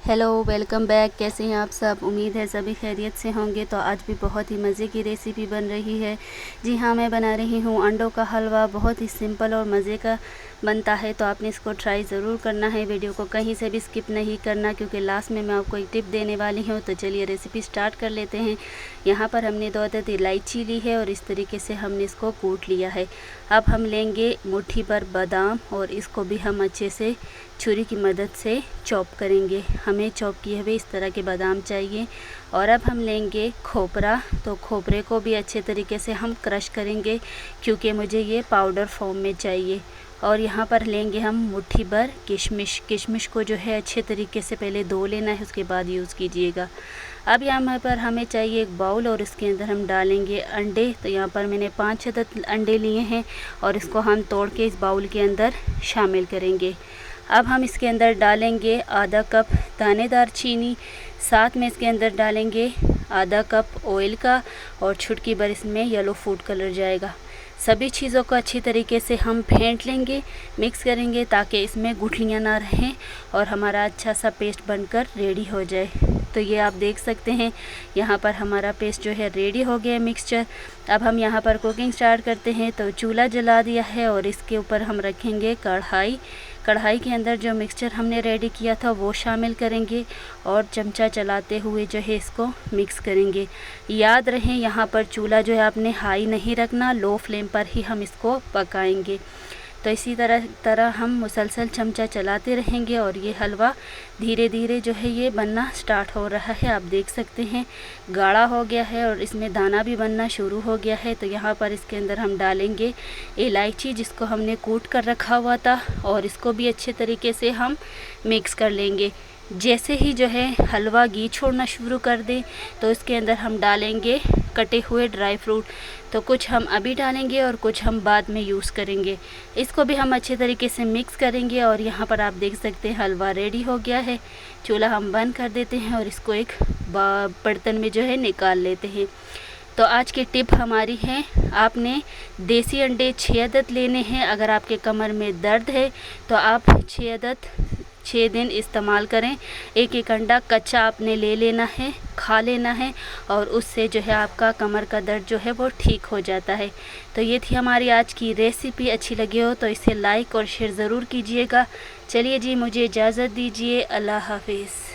Hello, welcome back. कैसे हैं आप सब? उम्मीद है सभी खैरियत से होंगे। तो आज भी बहुत ही मज़े की रेसिपी बन रही है। जी हाँ, मैं बना रही हूँ अंडों का हलवा। बहुत ही सिंपल और मज़े का बनता है, तो आपने इसको ट्राई ज़रूर करना है। वीडियो को कहीं से भी स्किप नहीं करना, क्योंकि लास्ट में मैं आपको एक टिप देने वाली हूँ। तो चलिए रेसिपी स्टार्ट कर लेते हैं। यहाँ पर हमने 2 अदद इलायची ली है और इस तरीके से हमने इसको कूट लिया है। अब हम लेंगे मुट्ठी भर बादाम और इसको भी हम अच्छे से छुरी की मदद से चॉप करेंगे। हमें चॉप किए हुए इस तरह के बादाम चाहिए। और अब हम लेंगे खोपरा, तो खोपरे को भी अच्छे तरीके से हम क्रश करेंगे, क्योंकि मुझे ये पाउडर फॉर्म में चाहिए। और यहाँ पर लेंगे हम मुट्ठी भर किशमिश। किशमिश को जो है अच्छे तरीके से पहले धो लेना है, उसके बाद यूज़ कीजिएगा। अब यहाँ पर हमें चाहिए एक बाउल और इसके अंदर हम डालेंगे अंडे। तो यहाँ पर मैंने 5 अदद अंडे लिए हैं और इसको हम तोड़ के इस बाउल के अंदर शामिल करेंगे। अब हम इसके अंदर डालेंगे आधा कप दानेदार चीनी, साथ में इसके अंदर डालेंगे आधा कप ऑयल का और छुटकी भर इसमें येलो फूड कलर जाएगा। सभी चीज़ों को अच्छी तरीके से हम फेंट लेंगे, मिक्स करेंगे, ताकि इसमें गुठलियाँ ना रहें और हमारा अच्छा सा पेस्ट बनकर रेडी हो जाए। तो ये आप देख सकते हैं, यहाँ पर हमारा पेस्ट जो है रेडी हो गया है मिक्सचर। अब हम यहाँ पर कुकिंग स्टार्ट करते हैं। तो चूल्हा जला दिया है और इसके ऊपर हम रखेंगे कढ़ाई। कढ़ाई के अंदर जो मिक्सचर हमने रेडी किया था वो शामिल करेंगे और चमचा चलाते हुए जो है इसको मिक्स करेंगे। याद रहे, यहाँ पर चूल्हा जो है आपने हाई नहीं रखना, लो फ्लेम पर ही हम इसको पकाएंगे। तो इसी तरह हम मुसलसल चमचा चलाते रहेंगे और ये हलवा धीरे धीरे जो है ये बनना स्टार्ट हो रहा है। आप देख सकते हैं गाढ़ा हो गया है और इसमें दाना भी बनना शुरू हो गया है। तो यहाँ पर इसके अंदर हम डालेंगे इलायची, जिसको हमने कूट कर रखा हुआ था, और इसको भी अच्छे तरीके से हम मिक्स कर लेंगे। जैसे ही जो है हलवा घी छोड़ना शुरू कर दे, तो इसके अंदर हम डालेंगे कटे हुए ड्राई फ्रूट। तो कुछ हम अभी डालेंगे और कुछ हम बाद में यूज़ करेंगे। इसको भी हम अच्छे तरीके से मिक्स करेंगे और यहाँ पर आप देख सकते हैं हलवा रेडी हो गया है। चूल्हा हम बंद कर देते हैं और इसको एक बर्तन में जो है निकाल लेते हैं। तो आज की टिप हमारी है, आपने देसी अंडे 6 अदद लेने हैं। अगर आपके कमर में दर्द है तो आप 6 अदद 6 दिन इस्तेमाल करें। एक एक अंडा कच्चा आपने ले लेना है, खा लेना है, और उससे जो है आपका कमर का दर्द जो है वो ठीक हो जाता है। तो ये थी हमारी आज की रेसिपी। अच्छी लगी हो तो इसे लाइक और शेयर ज़रूर कीजिएगा। चलिए जी, मुझे इजाज़त दीजिए। अल्लाह हाफिज़।